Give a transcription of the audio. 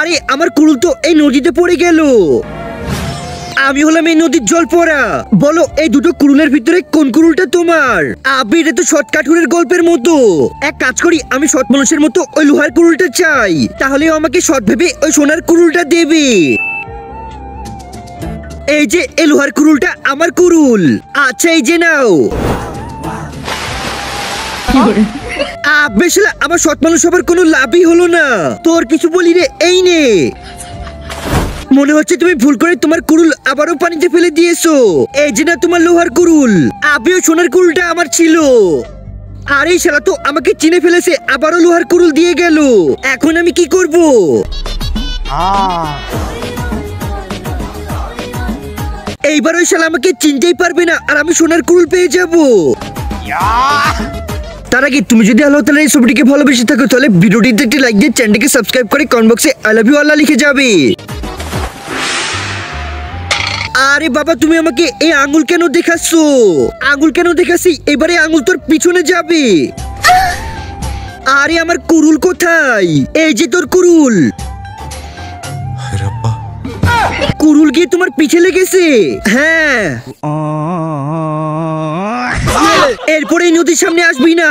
আরে আমার কুড়ুল তো এই নদীতে পড়ে গেল। আমি হলাম এই নদীর জল পড়া। বলো এই দুটো কুড়ুলের ভিতরে কোন কুড়ুলটা তোমার? আবে এটা তো শর্টকাটের গল্পের মতো। এক কাজ করি, আমি সৎ মানুষের মতো ওই লোহার কুড়ুলটা চাই, তাহলে আমাকে সৎ ভেবে ওই সোনার কুড়ুলটা দেবে। এই যে এই লোহার কুড়ুলটা আমার কুড়ুল। আচ্ছা এই যে নাও। বেশলা আমার সৎ মানুষ হবার কোনো লাভই হলো না। তোর কিছু বলি রে, এই নে। মনে হচ্ছে তুমি ভুল করে তোমার কুড়ুল আবারও পানিতে ফেলে দিয়েছো। এই যে না তোমার লোহার কুড়ুল। আবেও সোনার কুড়ুলটা আমার ছিল। আর এই শালা তো আমাকে চিনে ফেলেছে, আবারও লোহার কুড়ুল দিয়ে গেল। এখন আমি কি করব? এইবার ওই শালা আমাকে চিনতেই পারবে না, আর আমি সোনার কুড়ুল পেয়ে যাব। তার আগে তুমি যদি আল্লাহ তাআলার এই ছবিটিকে ভালোবেসে থাকো তাহলে ভিডিওটিতে একটি লাইক দিয়ে চ্যানেলটিকে সাবস্ক্রাইব করে কমেন্ট বক্সে আই লাভ ইউ আল্লাহ লিখে যাবে। আরে বাবা তুমি আমাকে এই আঙ্গুল কেন দেখাচ্ছ? আঙ্গুল কেন দেখাচ্ছি? এবারে আঙ্গুল তোর পিছনে যাবে। আরে আমার কুড়ুল কোথায়? এই যে তোর কুড়ুল। কুড়ুল গিয়ে তোমার পিছে লেগেছে। হ্যাঁ, এরপরে এই নদীর সামনে আসবি না।